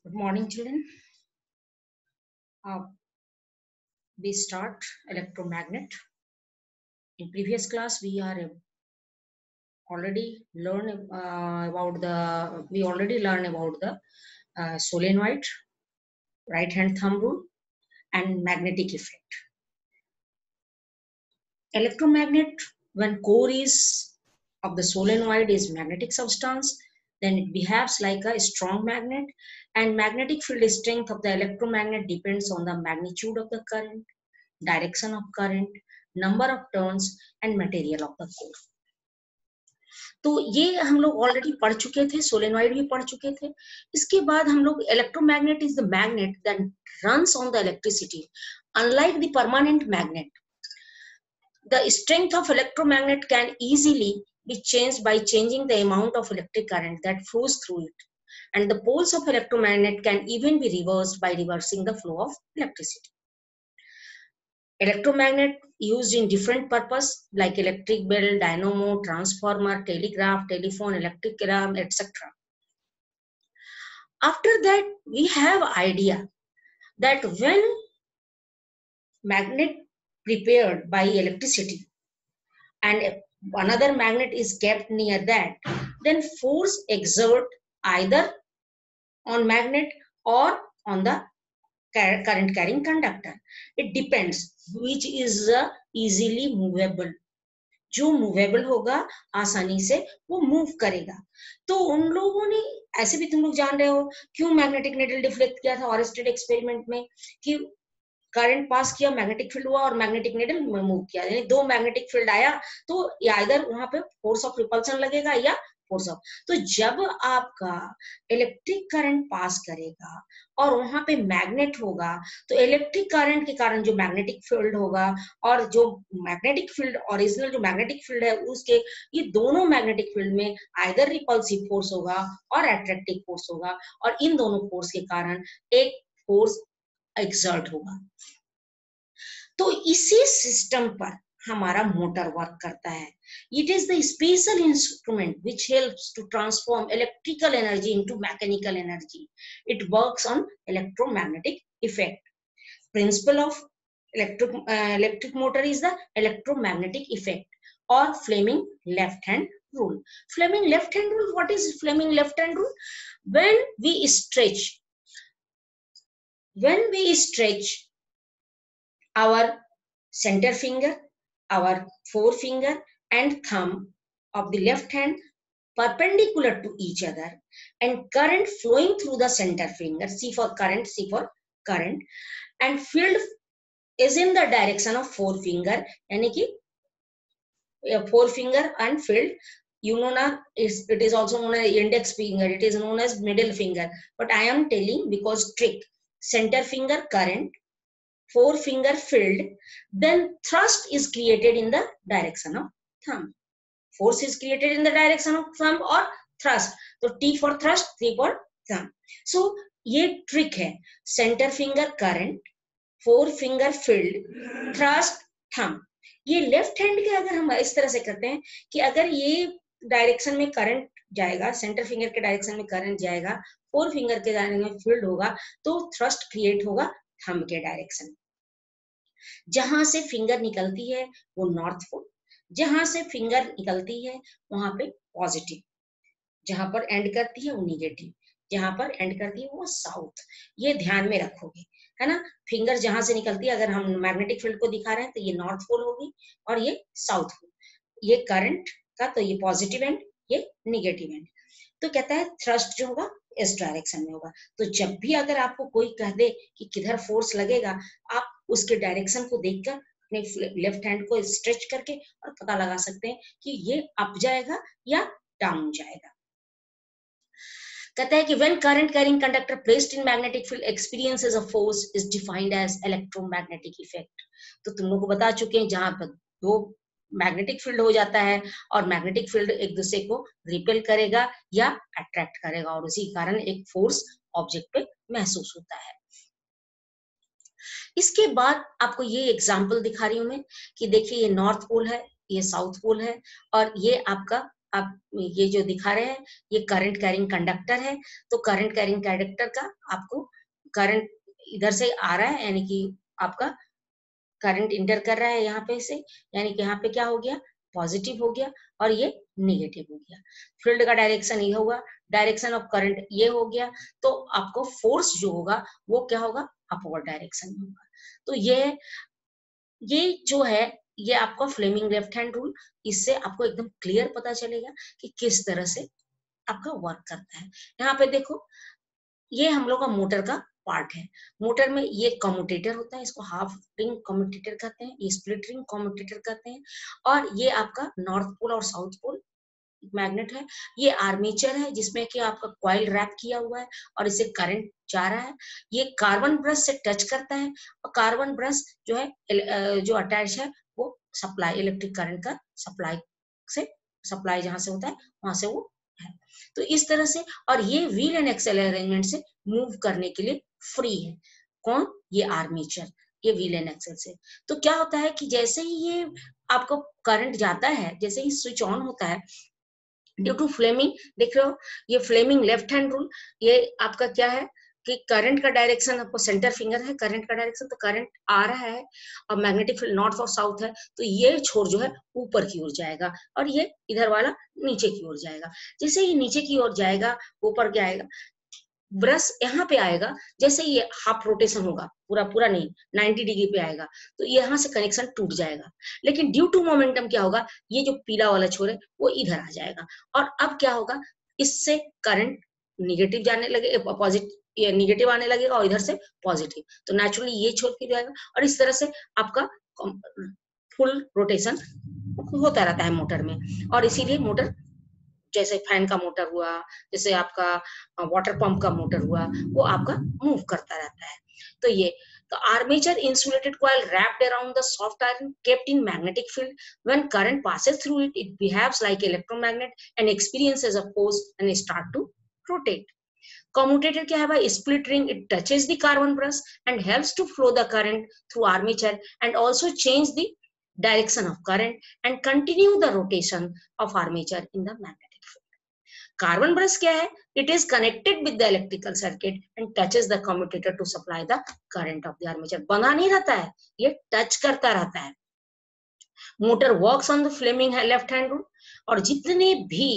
Good morning, children. Uh, we start electromagnet. In previous class, we are already learned about the. We already learned about the solenoid, right-hand thumb rule, and magnetic effect. Electromagnet, when core is of the solenoid is magnetic substance, then it behaves like a strong magnet, and magnetic field strength of the electromagnet depends on the magnitude of the current, direction of current, number of turns and material of the core. तो ये हम लोग already पढ़ चुके थे, solenoid भी पढ़ चुके थे. इसके बाद हम लोग electromagnet is the magnet that runs on the electricity. Unlike the permanent magnet, the strength of electromagnet can easily be changed by changing the amount of electric current that flows through it, and the poles of electromagnet can even be reversed by reversing the flow of electricity. Electromagnet used in different purpose like electric bell, dynamo, transformer, telegraph, telephone, electric alarm, etc. After that, we have idea that when magnet prepared by electricity and another magnet is kept near that, then force exert either on magnet or on the current carrying conductor. It depends which is easily movable. जो movable होगा आसानी से वो move करेगा. तो उन लोगों ने ऐसे भी तुम लोग जान रहे हो क्यों मैग्नेटिक नीडल डिफ्लेक्ट किया था ऑरेस्टेड एक्सपेरिमेंट में, कि करंट पास किया, मैग्नेटिक फील्ड हुआ और मैग्नेटिक नीडल मूव किया, यानी दो मैग्नेटिक फील्ड आया तो इधर वहां पे फोर्स ऑफ रिपल्शन लगेगा या फोर्स ऑफ. तो जब आपका इलेक्ट्रिक करंट पास करेगा और वहां पे मैग्नेट होगा तो इलेक्ट्रिक करंट के कारण जो मैग्नेटिक फील्ड होगा और जो मैग्नेटिक फील्ड ओरिजिनल जो मैग्नेटिक फील्ड है उसके ये दोनों मैग्नेटिक फील्ड में आइदर रिपल्सिव फोर्स होगा और अट्रैक्टिव फोर्स होगा, और इन दोनों फोर्स के कारण एक फोर्स एक्सर्ट होगा. तो इसी सिस्टम पर हमारा मोटर वर्क करता है. It is the special instrument which helps to transform electrical energy into mechanical energy. It works on electromagnetic effect. Principle of electric motor is the electromagnetic effect or Fleming left hand rule. Fleming left hand rule, what is Fleming left hand rule? When we stretch our center finger, our forefinger and thumb of the left hand perpendicular to each other, and current flowing through the center finger, C for current, and field is in the direction of forefinger, यानी कि forefinger and field, you know ना, it is also known as index finger, it is known as middle finger, but I am telling because trick. Center finger current, forefinger field, then thrust is created in the direction of thumb. Force is created in the direction of thumb or thrust. So T for thrust, T for thumb. So ये trick है. Center finger current, four finger field, thrust, thumb. ये left hand के अगर हम इस तरह से करते हैं कि अगर ये डायरेक्शन में करंट जाएगा, सेंटर फिंगर के डायरेक्शन में करंट जाएगा, फोर फिंगर के डायरेक्शन में फील्ड होगा, तो थ्रस्ट क्रिएट होगा थंब के डायरेक्शन. जहां से फिंगर निकलती है वो नॉर्थ पोल, जहां से फिंगर निकलती है वहां पे पॉजिटिव, जहां पर एंड करती है वो निगेटिव, जहां पर एंड करती है वो साउथ. ये ध्यान में रखोगे, है ना. फिंगर जहां से निकलती है, अगर हम मैग्नेटिक फील्ड को दिखा रहे हैं तो ये नॉर्थ पोल होगी और ये साउथ पोल. ये करंट का तो ये पॉजिटिव एंड, ये निगेटिव एंड. तो कहता है थ्रस्ट जो होगा इस डायरेक्शन में होगा. तो जब भी अगर आपको कोई कह दे कि किधर फोर्स लगेगा, आप उसके डायरेक्शन को देखकर अपने लेफ्ट हैंड को स्ट्रेच करके और पता लगा सकते हैं कि ये अप जाएगा या डाउन जाएगा. कहता है कि when current carrying conductor placed in magnetic field experiences a force is defined as electromagnetic effect. तो तुम लोग को बता चुके हैं जहां पर दो मैग्नेटिक फील्ड हो जाता है और मैग्नेटिक फील्ड एक दूसरे को रिपेल करेगा या अट्रैक्ट करेगा और उसी कारण एक फोर्स ऑब्जेक्ट पे महसूस होता है. इसके बाद आपको ये एग्जांपल दिखा रही हूं मैं कि देखिए ये नॉर्थ पोल है, ये साउथ पोल है और ये आपका आप ये जो दिखा रहे हैं ये करंट कैरिंग कंडक्टर है। तो करंट कैरिंग कंडक्टर का आपको करंट इधर से आ रहा है, यानी कि आपका करंट इंटर कर रहा है यहाँ पे से, यानी कि यहाँ पे क्या हो गया, पॉजिटिव हो गया और ये निगेटिव हो गया। फील्ड का डायरेक्शन ये होगा, डायरेक्शन ऑफ करंट ये हो गया, तो आपको फोर्स जो होगा वो क्या होगा, अपवर्ड डायरेक्शन में होगा। तो ये जो है ये आपका फ्लेमिंग लेफ्ट हैंड रूल, इससे आपको एकदम क्लियर पता चलेगा कि किस तरह से आपका वर्क करता है। यहाँ पे देखो ये हम लोग का मोटर का पार्ट है। मोटर में ये कम्यूटेटर होता है, इसको हाफ रिंग कम्यूटेटर कहते हैं, ये स्प्लिट रिंग कम्यूटेटर कहते हैं। और ये आपका नॉर्थ पोल और साउथ पोल मैग्नेट है। ये आर्मेचर है जिसमें कि आपका कॉइल रैप किया हुआ है और इसे करंट जा रहा है। ये कार्बन ब्रश से टच करता है और कार्बन ब्रश जो है जो अटैच है वो सप्लाई इलेक्ट्रिक करंट का सप्लाई जहां से होता है वहां से वो है। तो इस तरह से, और ये व्हील एंड एक्सेल अरेंजमेंट से मूव करने के लिए फ्री है। कौन, ये आर्मेचर, ये व्हील एंड एक्सेल से। तो क्या होता है कि जैसे ही ये आपको करंट जाता है, जैसे ही स्विच ऑन होता है, ड्यू टू फ्लेमिंग, देख रहे हो ये फ्लेमिंग लेफ्ट हैंड रूल, ये आपका क्या है कि करंट का डायरेक्शन आपको सेंटर फिंगर है, करंट का डायरेक्शन, तो करंट आ रहा है और मैग्नेटिक फील्ड नॉर्थ और साउथ है, तो ये छोर जो है ऊपर की ओर जाएगा और ये इधर वाला नीचे की ओर जाएगा। जैसे ये नीचे की ओर जाएगा, ऊपर क्या आएगा, ब्रश यहाँ पे आएगा, जैसे ये हाफ रोटेशन होगा, पूरा पूरा नहीं 90 डिग्री पे आएगा, तो यहाँ से कनेक्शन टूट जाएगा। लेकिन ड्यू टू मोमेंटम क्या होगा, ये जो पीला वाला छोर है वो इधर आ जाएगा और अब क्या होगा, इससे करंट निगेटिव जाने लगे, पॉजिटिव निगेटिव आने लगेगा और इधर से पॉजिटिव, तो नेचुरली ये छोर फिर जाएगा और इस तरह से आपका फुल रोटेशन होता रहता है मोटर में। और इसीलिए मोटर, जैसे फैन का मोटर हुआ, जैसे आपका वाटर पंप का मोटर हुआ, वो आपका मूव करता रहता है। तो ये तो armature insulated coil wrapped around the soft iron kept in magnetic field. When current passes through it, it behaves like electromagnet and experiences a force and start to rotate. Commutator क्या है भाई, split ring, it touches the carbon brush and helps to flow the current through armature and also change the direction of current and continue the rotation of armature in the magnetic. Carbon brush क्या है, it is connected with the electrical circuit and touches the commutator to supply the current of the armature. बंधा नहीं रहता है, ये touch करता रहता है। Motor works on the Fleming है लेफ्ट हैंड रूल, और जितने भी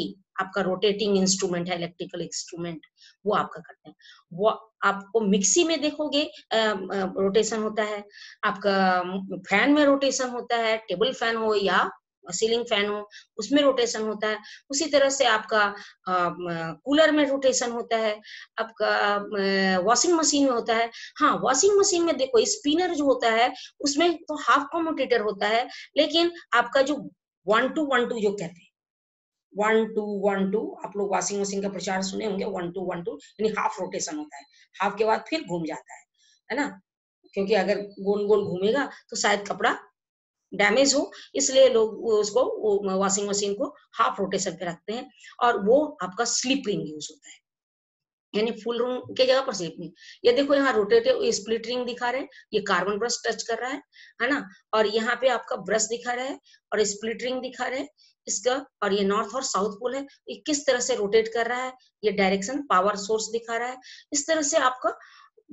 आपका रोटेटिंग इंस्ट्रूमेंट है, इलेक्ट्रिकल इंस्ट्रूमेंट, वो आपका करते हैं। वो आपको मिक्सी में देखोगे रोटेशन होता है, आपका फैन में रोटेशन होता है, टेबल फैन हो या सीलिंग फैन हो उसमें रोटेशन होता है। उसी तरह से आपका कूलर में रोटेशन होता है, आपका वॉशिंग मशीन में होता है। हाँ, वॉशिंग मशीन में देखो स्पिनर जो होता है उसमें तो हाफ कम्यूटेटर होता है, लेकिन आपका जो 1-2-1-2 जो कहते हैं 1-2-1-2, आप लोग वॉशिंग मशीन का प्रचार सुने होंगे, 1-2-1-2 यानी हाफ रोटेशन होता है, हाफ के बाद फिर घूम जाता है ना, क्योंकि अगर गोल गोल घूमेगा तो शायद कपड़ा डैमेज हो, इसलिए लोग उसको वॉशिंग मशीन को हाफ रोटेशन पे रखते हैं और वो आपका स्लिप रिंग यूज होता है, यानी फुल रिंग के जगह पर स्लिप रिंग। ये देखो यहाँ रोटेटिव स्प्लिट रिंग दिखा रहे हैं, ये कार्बन ब्रश टच कर रहा है ना, और यहाँ पे आपका ब्रश दिखा रहा है और स्प्लिट रिंग दिखा रहे हैं इसका, और ये नॉर्थ और साउथ पोल है, ये किस तरह से रोटेट कर रहा है, ये डायरेक्शन पावर सोर्स दिखा रहा है। इस तरह से आपका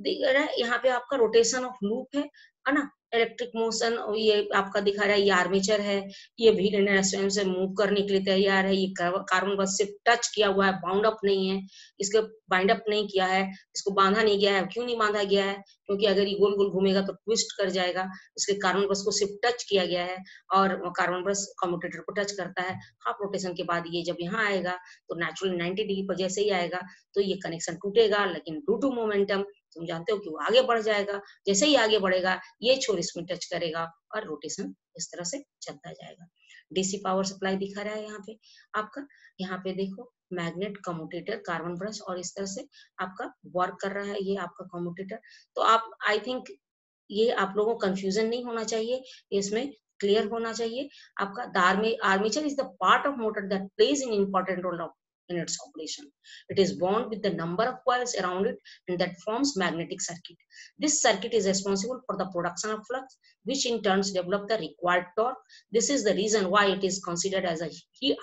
दिख रहा है, यहाँ पे आपका रोटेशन ऑफ लूप है ना, इलेक्ट्रिक मोशन ये आपका दिखा रहा है, ये आर्मेचर है, ये व्हील स्वयं से मूव करने के लिए तैयार है, ये कार्बन बस से टच किया हुआ है, बाउंड अप नहीं है, इसके बाइंड अप नहीं किया है, इसको बांधा नहीं गया है। क्यों नहीं बांधा गया है, क्योंकि अगर ये गोल गोल घूमेगा तो ट्विस्ट कर जाएगा, इसके कार्बन ब्रश को सिर्फ टच किया गया है और कार्बन ब्रश कम्यूटेटर को टच करता है। हाफ रोटेशन के बाद ये जब यहाँ आएगा तो नेचुरली 90 डिग्री पर जैसे ही आएगा तो ये कनेक्शन टूटेगा, लेकिन ड्यू टू मोमेंटम तुम जानते हो कि वो आगे बढ़ जाएगा, जैसे ही आगे बढ़ेगा ये छोर इसमें टच करेगा और रोटेशन इस तरह से चलता जाएगा। डीसी पावर सप्लाई दिखा रहा है यहाँ पे आपका, यहाँ पे देखो मैग्नेट कम्यूटेटर कार्बन ब्रश और इस तरह से आपका वर्क कर रहा है ये आपका कम्यूटेटर। तो आप आई थिंक ये आप लोगों को कंफ्यूजन नहीं होना चाहिए, इसमें क्लियर होना चाहिए आपका। Armature is the part of motor that plays in important role of in its operation. It is bound with the number of coils around it and that forms magnetic circuit. This circuit is responsible for the production of flux, which in turn develop the required torque. This is the reason why it is considered as a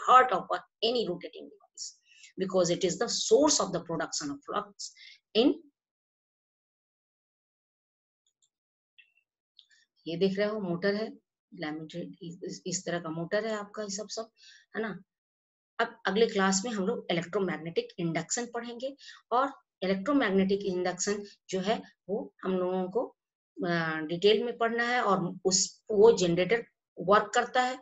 heart of any rotating device, because it is the source of the production of flux in. ये देख रहे हो motor है, laminated इस तरह का motor है आपका, ये सब है ना। अब अगले क्लास में हम लोग इलेक्ट्रोमैग्नेटिक इंडक्शन पढ़ेंगे, और इलेक्ट्रोमैग्नेटिक इंडक्शन जो है वो हम लोगों को डिटेल में पढ़ना है, और वो जनरेटर वर्क करता है